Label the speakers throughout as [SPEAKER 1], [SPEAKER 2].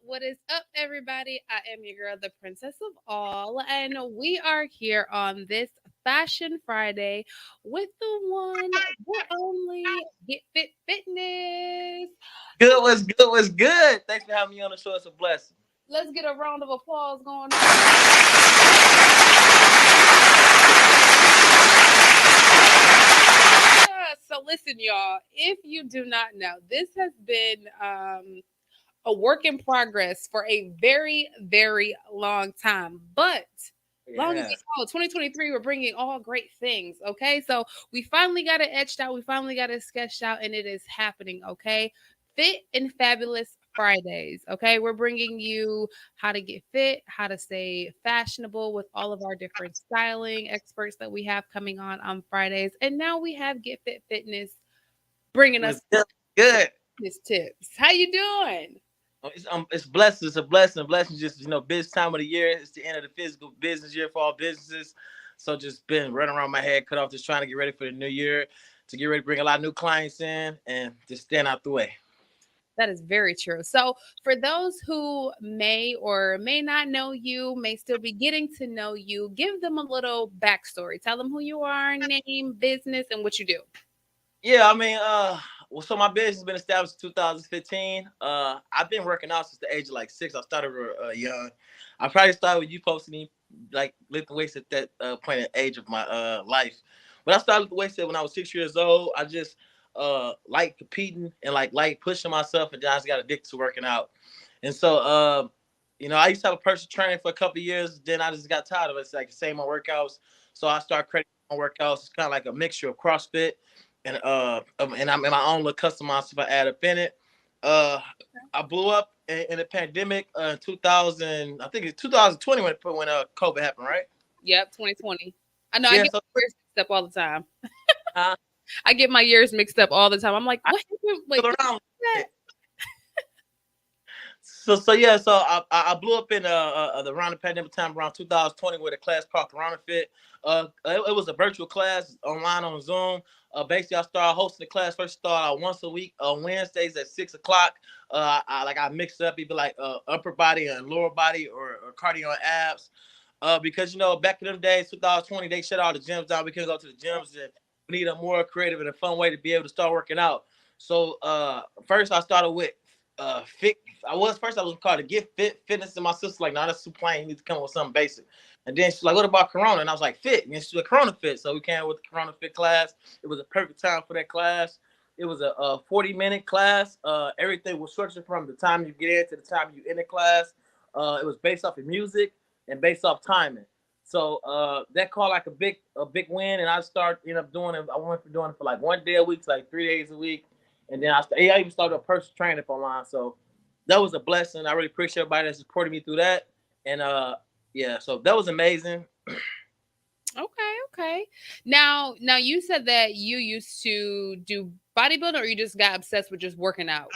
[SPEAKER 1] What is up, everybody? I am your girl, the princess of all, and we are here on this Fashion Friday with the one, the only Get Fit Fitness.
[SPEAKER 2] Good, what's good, what's good? Thanks for having me on the show. It's a blessing.
[SPEAKER 1] Let's get a round of applause going on. So, listen, y'all, if you do not know, this has been a work in progress for a very, very long time. But long as
[SPEAKER 2] Yeah.
[SPEAKER 1] we know, 2023, we're bringing all great things. Okay. So we finally got it etched out. We finally got it sketched out, and it is happening. Okay. Fit and Fabulous Fridays. Okay. We're bringing you how to get fit, how to stay fashionable with all of our different styling experts that we have coming on Fridays. And now we have Get Fit Fitness bringing us
[SPEAKER 2] What's good? Good.
[SPEAKER 1] fitness tips. How you doing?
[SPEAKER 2] It's blessed. It's a blessing. A blessing. Just business time of the year. It's the end of the physical business year for all businesses. So just been running around my head, cut off, just trying to get ready for the new year, to get ready to bring a lot of new clients in, and just stand out the way.
[SPEAKER 1] That is very true. So, for those who may or may not know you, may still be getting to know you, give them a little backstory. Tell them who you are, name, business, and what you do.
[SPEAKER 2] Yeah, so my business has been established in 2015. I've been working out since the age of like 6. I started young. I probably started with you posting like lifting weights at that point at age of my life. But I started lifting weights when I was 6 years old. I just like competing and like pushing myself, and then I just got addicted to working out. And so I used to have a personal trainer for a couple of years. Then I just got tired of it. It's like the same old workouts. So I started creating my own workouts. It's kind of like a mixture of CrossFit and I'm in my own little customized stuff I add up in it. Uh, I blew up in the pandemic in 2000. I think it's 2020 when COVID happened, right?
[SPEAKER 1] Yep, 2020. I know I
[SPEAKER 2] Yeah.
[SPEAKER 1] get
[SPEAKER 2] So
[SPEAKER 1] my years mixed up all the time.
[SPEAKER 2] uh,
[SPEAKER 1] I get my years mixed up all the time. I'm like,
[SPEAKER 2] I
[SPEAKER 1] what happened? Wait,
[SPEAKER 2] still
[SPEAKER 1] what
[SPEAKER 2] around.
[SPEAKER 1] was
[SPEAKER 2] So I blew up in the around the pandemic time around 2020 with a class called Corona Fit. It was a virtual class online on Zoom. Basically, I started hosting the class. First started out once a week on Wednesdays at 6 o'clock. I mixed it up either like upper body and lower body or cardio and abs. Because back in them days, 2020, they shut all the gyms down. We couldn't go to the gyms, and we need a more creative and a fun way to be able to start working out. So first I started with fit. I was called to get fit fitness, and my sister like, no, that's too plain. You need to come up with something basic. And then she's like, what about Corona? And I was like, fit. And she's like, Corona Fit. So we came with the Corona Fit class. It was a perfect time for that class. It was a 40-minute class. Everything was structured from the time you get in to the time you in the class. It was based off of music and based off timing. So that called like a big win, and I started end up doing it. I went from doing it for like one day a week to like 3 days a week, and then I even started a personal training for online. So that was a blessing. I really appreciate everybody that supported me through that, and yeah, so that was amazing.
[SPEAKER 1] Okay, okay. Now you said that you used to do bodybuilding, or you just got obsessed with just working out.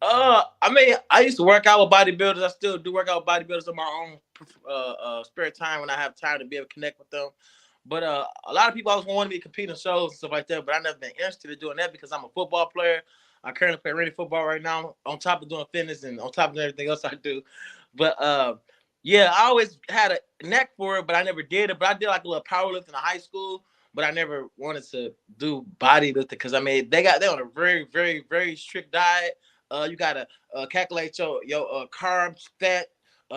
[SPEAKER 2] I used to work out with bodybuilders. I still do work out with bodybuilders on my own spare time when I have time to be able to connect with them. But a lot of people always wanted me to compete in shows and stuff like that, but I never been interested in doing that because I'm a football player. I currently play arena football right now, on top of doing fitness and on top of everything else I do. But yeah, I always had a knack for it, but I never did it. But I did like a little powerlifting in high school, but I never wanted to do bodybuilding because they on a very, very, very strict diet. You gotta calculate your carbs, fat,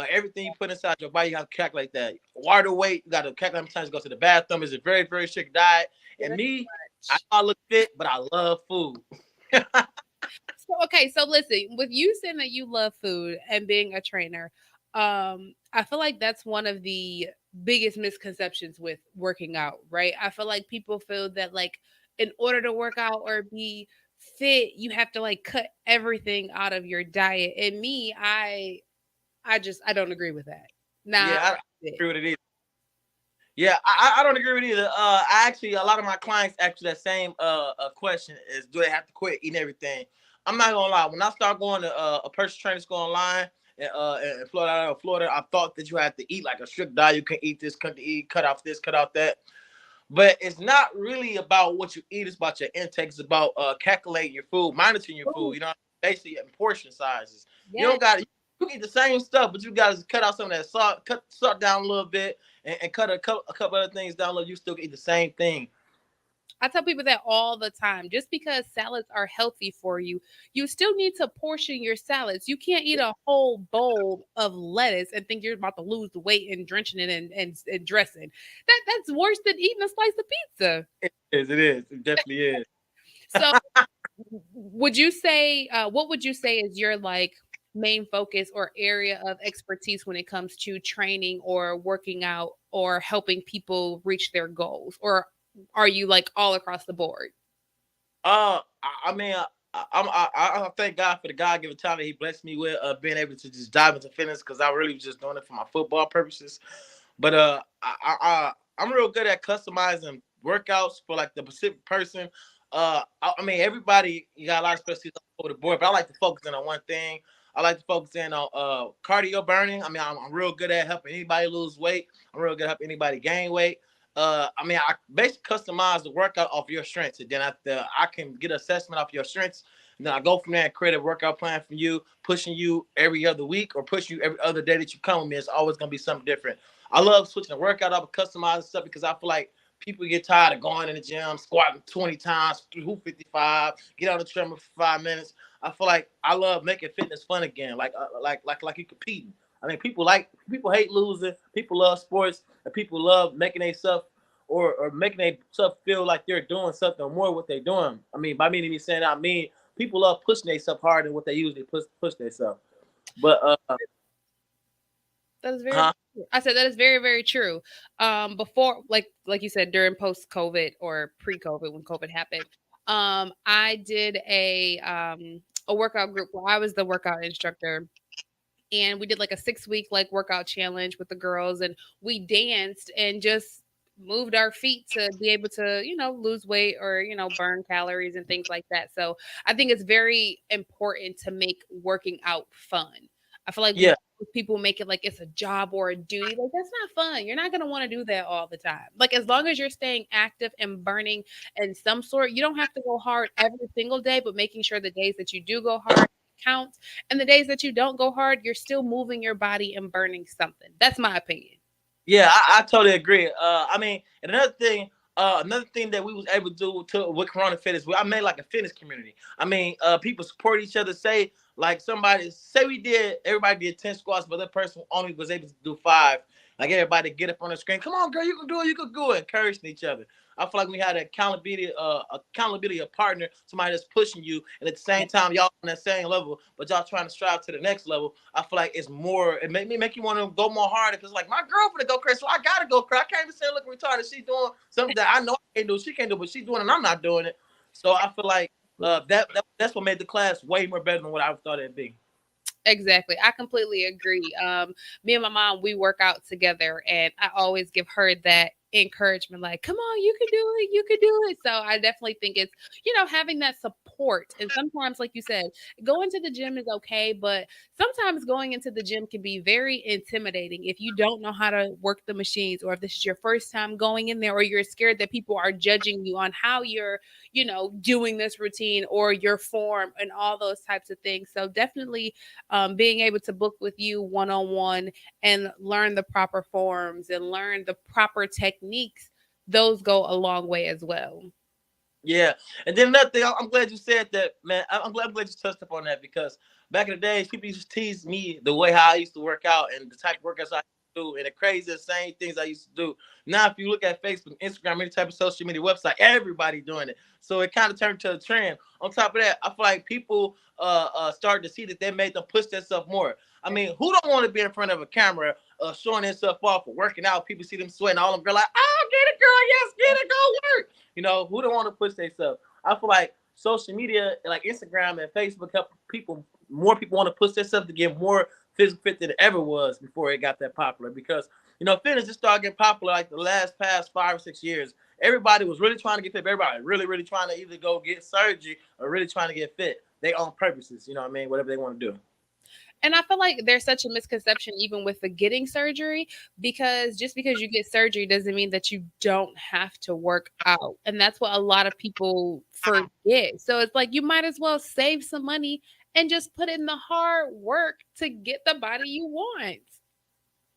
[SPEAKER 2] everything you put inside your body. You have to calculate that. Water weight. You gotta calculate how many times you go to the bathroom. It's a very, very strict diet.
[SPEAKER 1] Yeah,
[SPEAKER 2] And
[SPEAKER 1] that's
[SPEAKER 2] me, I
[SPEAKER 1] much.
[SPEAKER 2] know I look fit, but I love food.
[SPEAKER 1] So okay, so listen, with you saying that you love food and being a trainer, I feel like that's one of the biggest misconceptions with working out, right? I feel like people feel that like in order to work out or be fit, you have to like cut everything out of your diet. And me, I don't agree with that. Nah,
[SPEAKER 2] Yeah, I
[SPEAKER 1] fit.
[SPEAKER 2] agree with it either. Yeah, I don't agree with either. I actually a lot of my clients ask that same question is, do they have to quit eating everything? I'm not gonna lie. When I start going to a personal training school online in Florida, I thought that you had to eat like a strict diet. You can eat this, couldn't eat, cut off this, cut off that. But it's not really about what you eat. It's about your intake. It's about calculating your food, monitoring your food.
[SPEAKER 1] Ooh,
[SPEAKER 2] Basically, and portion sizes. You
[SPEAKER 1] Yes.
[SPEAKER 2] don't got you eat the same stuff, but you got to cut out some of that salt, cut salt down a little bit, and cut a couple other things down low. You still eat the same thing.
[SPEAKER 1] I tell people that all the time. Just because salads are healthy for you, you still need to portion your salads. You can't eat a whole bowl of lettuce and think you're about to lose the weight and drenching it and dressing. That's worse than eating a slice of pizza.
[SPEAKER 2] It is. It is. It definitely is.
[SPEAKER 1] So would you say what would you say is your like main focus or area of expertise when it comes to training or working out or helping people reach their goals? Or are you like all across the board?
[SPEAKER 2] I mean, I thank God for the God given talent He blessed me with, being able to just dive into fitness because I really was just doing it for my football purposes. But I'm real good at customizing workouts for like the specific person. I mean, everybody you got a lot of specialties all over the board, but I like to focus in on one thing. I like to focus in on cardio burning. I mean, I'm real good at helping anybody lose weight. I'm real good at helping anybody gain weight. I mean, I basically customize the workout off your strengths, and then after I can get assessment off your strengths, and then I go from there and create a workout plan for you, pushing you every other week or pushing you every other day that you come with me. It's always gonna be something different. I love switching the workout up and customizing stuff because I feel like people get tired of going in the gym, squatting 20 times, 255, get on the treadmill for 5 minutes. I feel like I love making fitness fun again, like you competing. I mean, people hate losing. People love sports, and people love making themselves or making themselves feel like they're doing something more what they're doing. I mean, by me saying that, I mean people love pushing themselves harder than what they usually push themselves. But
[SPEAKER 1] That is very
[SPEAKER 2] huh?
[SPEAKER 1] true. I said that is very, very true. Before, like you said, during post COVID or pre COVID when COVID happened, I did a workout group where I was the workout instructor, and we did like a 6 week like workout challenge with the girls, and we danced and just moved our feet to be able to lose weight or burn calories and things like that. So I think it's very important to make working out fun. I feel like
[SPEAKER 2] Yeah,
[SPEAKER 1] people make it like it's a job or a duty. Like that's not fun. You're not going to want to do that all the time. Like as long as you're staying active and burning in some sort, you don't have to go hard every single day, but making sure the days that you do go hard counts, and the days that you don't go hard, you're still moving your body and burning something. That's my opinion.
[SPEAKER 2] yeah, I totally agree. I mean, and another thing that we was able to do with Corona Fitness, I made like a fitness community. I mean, people support each other. Say like say everybody did 10 squats, but that person only was able to do 5. Like everybody get up on the screen, come on, girl, you can do it, you can do it, encouraging each other. I feel like we had accountability, a partner, somebody that's pushing you, and at the same time, y'all on that same level, but y'all trying to strive to the next level. I feel like it's more. It make you want to go more harder because like my girlfriend to go crazy, so I gotta go crazy. I can't even say look retarded. She's doing something that I know I can't do. She can't do, but she's doing it, and I'm not doing it. So I feel like that's what made the class way more better than what I thought it'd be.
[SPEAKER 1] Exactly. I completely agree. Me and my mom, we work out together, and I always give her that encouragement, like, come on, you can do it, you can do it. So I definitely think it's, having that support. And sometimes, like you said, going to the gym is okay, but sometimes going into the gym can be very intimidating if you don't know how to work the machines, or if this is your first time going in there, or you're scared that people are judging you on how you're, doing this routine or your form and all those types of things. So definitely being able to book with you one on one and learn the proper forms and learn the proper techniques, those go a long way as well.
[SPEAKER 2] Yeah, and then another thing, I'm glad you said that, man. I'm glad you touched upon that because back in the days, people used to tease me the way how I used to work out and the type of workouts I do and the crazy same things I used to do. Now, if you look at Facebook, Instagram, any type of social media website, everybody doing it. So it kind of turned to a trend. On top of that, I feel like people started to see that they made them push themselves more. I mean, who don't want to be in front of a camera showing themselves off for working out? People see them sweating, all them girl like, oh, get it, girl, yes, get it, go work. Who don't want to push themselves? I feel like social media, like Instagram and Facebook, help more people want to push themselves to get more physical fit than it ever was before it got that popular. Because fitness just started getting popular like the past 5 or 6 years. Everybody was really trying to get fit. Everybody really, really trying to either go get surgery or really trying to get fit. They own purposes, you know what I mean? Whatever they want to do.
[SPEAKER 1] And I feel like there's such a misconception even with the getting surgery, because just because you get surgery doesn't mean that you don't have to work out. And that's what a lot of people forget. So it's like you might as well save some money and just put in the hard work to get the body you want.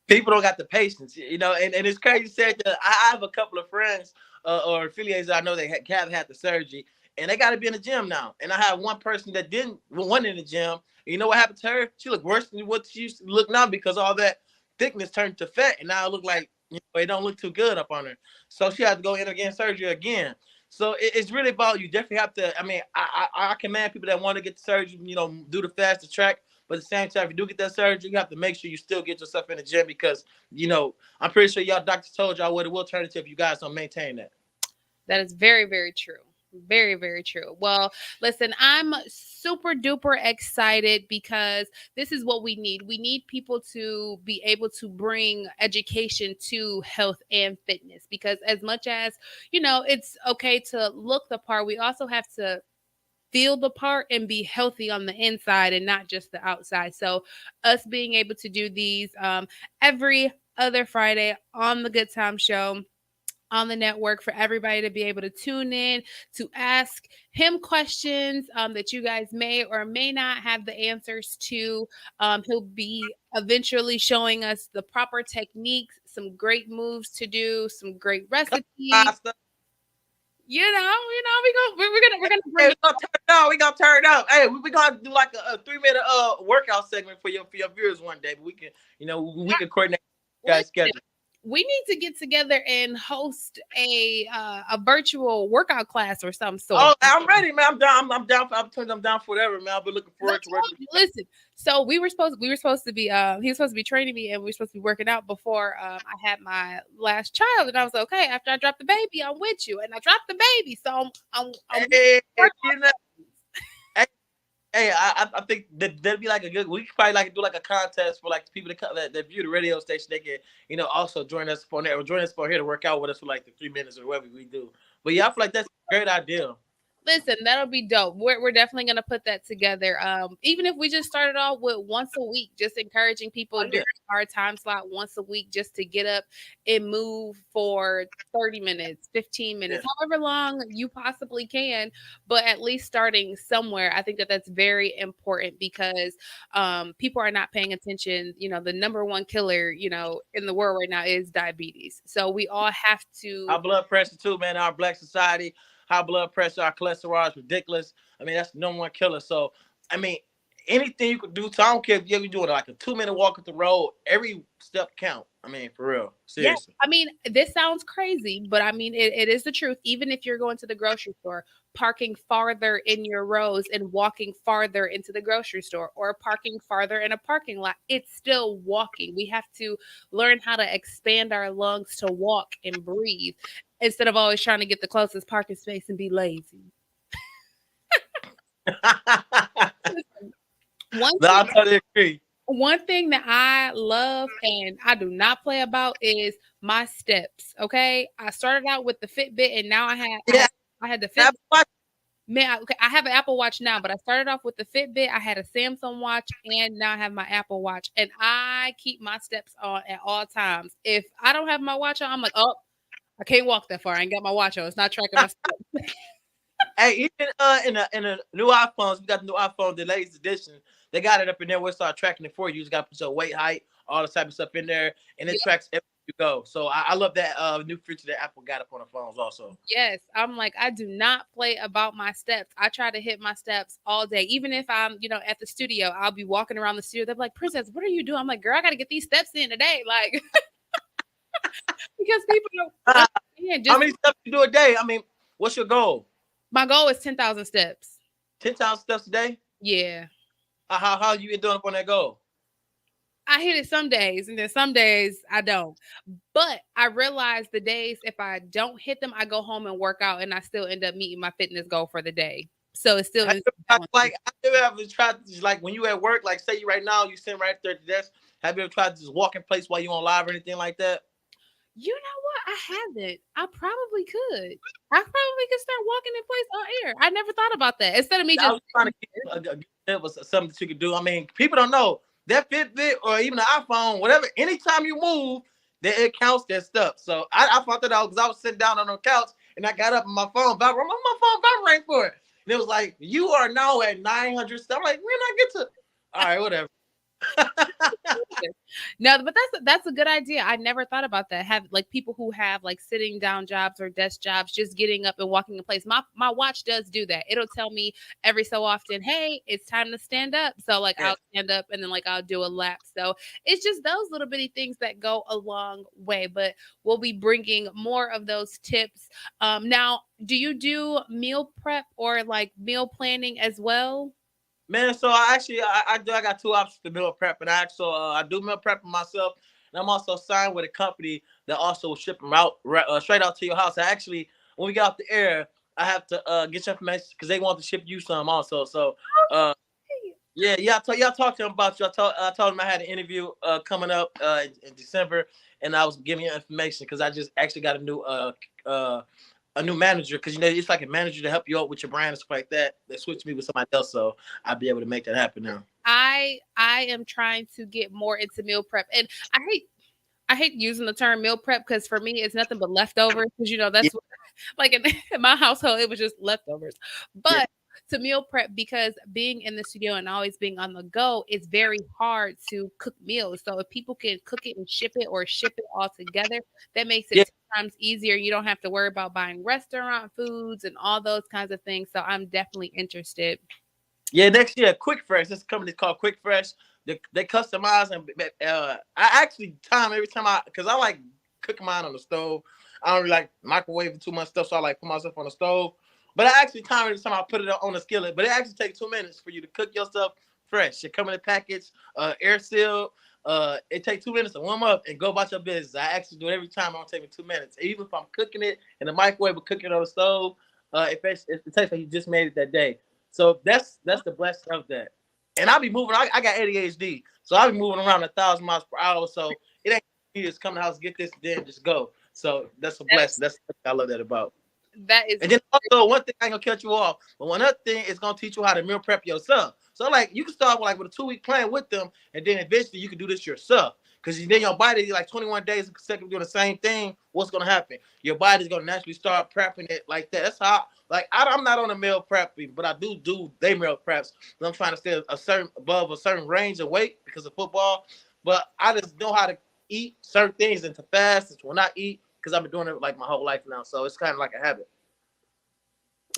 [SPEAKER 2] People don't got the patience, and it's crazy said that I have a couple of friends or affiliates that I know they have had the surgery and they got to be in the gym now. And I have one person that didn't one in the gym. You know what happened to her? She looked worse than what she used to look now because all that thickness turned to fat, and now it look like it don't look too good up on her. So she had to go in again surgery again. So it's really about you definitely have to. I mean, I commend people that want to get the surgery, do the fastest track. But at the same time, if you do get that surgery, you have to make sure you still get yourself in the gym because, I'm pretty sure y'all doctors told y'all what it will turn into if you guys don't maintain that.
[SPEAKER 1] That is very, very true. Very, very true. Well, listen, I'm super duper excited because this is what we need. We need people to be able to bring education to health and fitness because, as much as, it's okay to look the part, we also have to feel the part and be healthy on the inside and not just the outside. So, us being able to do these every other Friday on the Good Time Show on the network for everybody to be able to tune in to ask him questions that you guys may or may not have the answers to. He'll be eventually showing us the proper techniques, some great moves to do, some great recipes. We're gonna bring
[SPEAKER 2] it up. We gonna turn it up. Hey, we gonna do like a 3-minute workout segment for your viewers one day. But we can, we can coordinate guys' schedule.
[SPEAKER 1] We need to get together and host a virtual workout class or some sort.
[SPEAKER 2] Oh, I'm ready, man. I'm down. I'm down for whatever, man. I've been looking forward to working.
[SPEAKER 1] Listen, so we were supposed to be he was supposed to be training me and we were supposed to be working out before I had my last child, and I was like, okay, after I drop the baby, I'm with you, and I dropped the baby, so I'm
[SPEAKER 2] Hey, I think that'd be like a good. We could probably do like a contest for like the people that view the radio station. They can also join us on there or join us for here to work out with us for like the 3 minutes or whatever we do. But yeah, I feel like that's a great idea.
[SPEAKER 1] Listen, that'll be dope. We're definitely gonna put that together. Even if we just started off with once a week, just encouraging people during our time slot once a week, just to get up and move for 30 minutes, 15 minutes, however long you possibly can. But at least starting somewhere, I think that's very important because people are not paying attention. The number one killer, in the world right now is diabetes. So we all have to.
[SPEAKER 2] Our blood pressure too, man. Our Black society. High blood pressure, our cholesterol is ridiculous. I mean, that's the number one killer. So, I mean, anything you could do. So I don't care if you're doing like a 2-minute walk up the road. Every step count. I mean, for real. Seriously.
[SPEAKER 1] Yeah, I mean, this sounds crazy, but I mean, it is the truth. Even if you're going to the grocery store, parking farther in your rows and walking farther into the grocery store or parking farther in a parking lot, it's still walking. We have to learn how to expand our lungs to walk and breathe instead of always trying to get the closest parking space and be lazy.
[SPEAKER 2] I totally agree.
[SPEAKER 1] One thing that I love and I do not play about is my steps. Okay, I started out with the Fitbit, and now I had the Fitbit. Man, okay, I have an Apple Watch now, but I started off with the Fitbit. I had a Samsung watch, and now I have my Apple Watch, and I keep my steps on at all times. If I don't have my watch on, I'm like, oh, I can't walk that far. I ain't got my watch on. It's not tracking my steps.
[SPEAKER 2] Hey, even in the new iPhones, we got the new iPhone, the latest edition. They got it up in there. We'll start tracking it for you. You just got to put your weight, height, all the type of stuff in there, and it tracks everywhere you go. So I love that new feature that Apple got up on the phones also.
[SPEAKER 1] Yes, I'm like, I do not play about my steps. I try to hit my steps all day. Even if I'm, at the studio, I'll be walking around the studio. They're like, Princess, what are you doing? I'm like, girl, I got to get these steps in today. Like, because people don't.
[SPEAKER 2] How many steps you do a day? I mean, what's your goal?
[SPEAKER 1] My goal is 10,000 steps.
[SPEAKER 2] 10,000 steps a day?
[SPEAKER 1] Yeah.
[SPEAKER 2] How you been doing up on that goal?
[SPEAKER 1] I hit it some days, and then some days I don't. But I realize the days if I don't hit them, I go home and work out, and I still end up meeting my fitness goal for the day. So it's still
[SPEAKER 2] like I never ever tried to like when you at work, like say you right now, you sitting right there at the desk. Have you ever tried to just walk in place while you on live or anything like that?
[SPEAKER 1] You know what? I haven't. I probably could. I probably could start walking in place on air. I never thought about that. Instead of me just
[SPEAKER 2] trying to it was something that you could do. I mean, people don't know that Fitbit or even the iPhone, whatever. Anytime you move, that it counts that stuff. So I found that out because I was sitting down on the couch and I got up and my phone vibrated. My phone vibrating for it. And it was like, you are now at 900. I'm like, when I get to, all right, whatever.
[SPEAKER 1] No, but that's a good idea. I never thought about that. Have like people who have like sitting down jobs or desk jobs, just getting up and walking in place. My watch does do that. It'll tell me every so often, hey, it's time to stand up. So like
[SPEAKER 2] Yeah.
[SPEAKER 1] I'll stand up and then like I'll do a lap. So it's just those little bitty things that go a long way. But we'll be bringing more of those tips. Now, do you do meal prep or like meal planning as well?
[SPEAKER 2] Man, so I got two options for meal prep, and I do meal prep myself, and I'm also signed with a company that also will ship them out straight out to your house. I actually, when we get off the air, I have to get your information because they want to ship you some also. So uh, yeah, y'all talked to him about you. I told him I had an interview coming up in December, and I was giving you information because I just actually got uh a new manager because it's like a manager to help you out with your brand and stuff like that. They switched me with somebody else, so I'll be able to make that happen now.
[SPEAKER 1] I am trying to get more into meal prep, and I hate using the term meal prep because for me it's nothing but leftovers because
[SPEAKER 2] Yeah,
[SPEAKER 1] that's what, like in my household it was just leftovers.
[SPEAKER 2] yeah,
[SPEAKER 1] But to meal prep because being in the studio and always being on the go, it's very hard to cook meals. So if people can cook it and ship it or ship it all together, that makes it
[SPEAKER 2] yeah.
[SPEAKER 1] 10 times easier. You don't have to worry about buying restaurant foods and all those kinds of things. So I'm definitely interested.
[SPEAKER 2] Yeah, next year, Quick Fresh. This company is called Quick Fresh. They customize and I actually time every time because I like cooking mine on the stove. I don't really like microwaving too much stuff, so I like put myself on the stove. But I actually time every time I put it on the skillet. But it actually takes 2 minutes for you to cook your stuff fresh. It come in a package, air sealed. It takes 2 minutes to warm up and go about your business. I actually do it every time. It don't take me 2 minutes. Even if I'm cooking it in the microwave or cooking it on the stove, it tastes like you just made it that day. So that's the blessing of that. And I'll be moving. I got ADHD, so I'll be moving around 1,000 miles per hour. So it ain't me just come to the house, get this, then just go. So that's a blessing. That's what I love that about.
[SPEAKER 1] That is
[SPEAKER 2] And then also one thing I ain't gonna cut you off, but one other thing is gonna teach you how to meal prep yourself. So like you can start with a 2 week plan with them, and then eventually you can do this yourself. Because then your body like 21 days consecutive doing the same thing. What's gonna happen? Your body's gonna naturally start prepping it like that. That's how like I'm not on a meal prepping, but I do day meal preps. I'm trying to stay above a certain range of weight because of football. But I just know how to eat certain things and to fast and to not eat because I've been doing it like my whole life now. So it's kind of like a habit.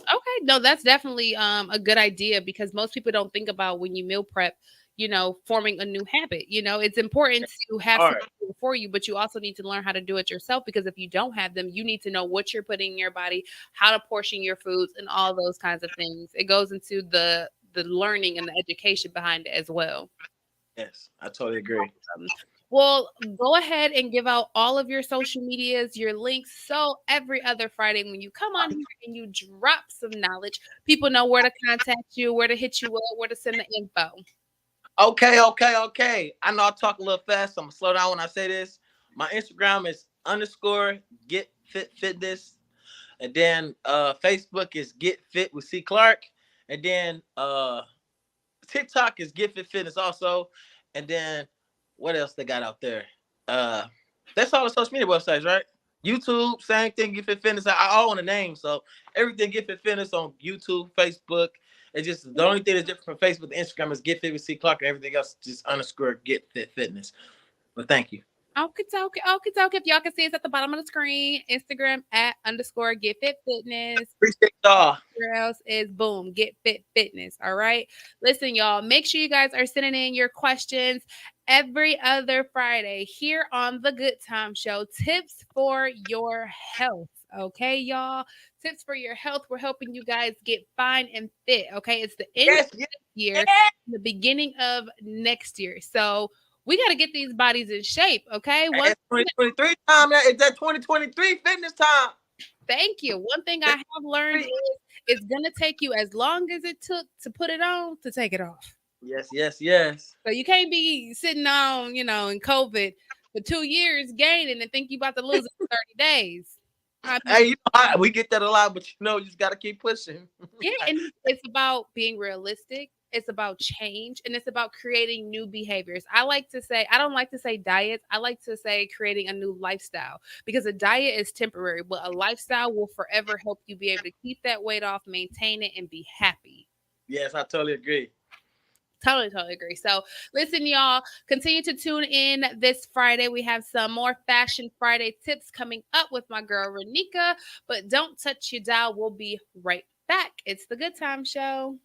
[SPEAKER 1] okay. No, that's definitely a good idea because most people don't think about when you meal prep, forming a new habit. It's important to have
[SPEAKER 2] All
[SPEAKER 1] something
[SPEAKER 2] right.
[SPEAKER 1] do it for you, but you also need to learn how to do it yourself because if you don't have them, you need to know what you're putting in your body, how to portion your foods, and all those kinds of things. It goes into the learning and the education behind it as well.
[SPEAKER 2] Yes, I totally agree.
[SPEAKER 1] Well, go ahead and give out all of your social medias, your links. So every other Friday, when you come on here and you drop some knowledge, people know where to contact you, where to hit you up, where to send the info.
[SPEAKER 2] Okay. I know I talk a little fast. So I'm gonna slow down when I say this. My Instagram is underscore get fit fitness, and then Facebook is get fit with C Clark, and then TikTok is get fit fitness also, and then what else they got out there? Uh, that's all the social media websites, right? YouTube, same thing. Get Fit Fitness. I own a name, so everything Get Fit Fitness on YouTube, Facebook. It's just the only thing that's different from Facebook and Instagram is Get Fit with C Clark, and everything else just underscore Get Fit Fitness. But thank you.
[SPEAKER 1] Okay, okay, okay, okay. If y'all can see it's at the bottom of the screen, Instagram at underscore get fit fitness.
[SPEAKER 2] Appreciate y'all.
[SPEAKER 1] Where else is boom, get fit fitness. All right. Listen, y'all, make sure you guys are sending in your questions every other Friday here on the Good Time Show. Tips for your health. Okay, y'all. Tips for your health. We're helping you guys get fine and fit. Okay. It's the end of
[SPEAKER 2] Yes, yes,
[SPEAKER 1] this year,
[SPEAKER 2] yes.
[SPEAKER 1] the beginning of next year. So we got to get these bodies in shape. Okay.
[SPEAKER 2] It's 2023 time now. It's that 2023 fitness time.
[SPEAKER 1] Thank you. One thing I have learned is it's gonna take you as long as it took to put it on to take it off.
[SPEAKER 2] Yes.
[SPEAKER 1] So you can't be sitting on, in COVID for 2 years gaining and think you about to lose it in 30 days. I mean,
[SPEAKER 2] Hey, we get that a lot, but you just gotta keep pushing.
[SPEAKER 1] yeah, and it's about being realistic. It's about change, and it's about creating new behaviors. I don't like to say diets. I like to say creating a new lifestyle, because a diet is temporary, but a lifestyle will forever help you be able to keep that weight off, maintain it, and be happy.
[SPEAKER 2] Yes, I totally agree.
[SPEAKER 1] Totally, totally agree. So, listen, y'all, continue to tune in this Friday. We have some more Fashion Friday tips coming up with my girl Renika, but don't touch your dial. We'll be right back. It's the Good Time Show.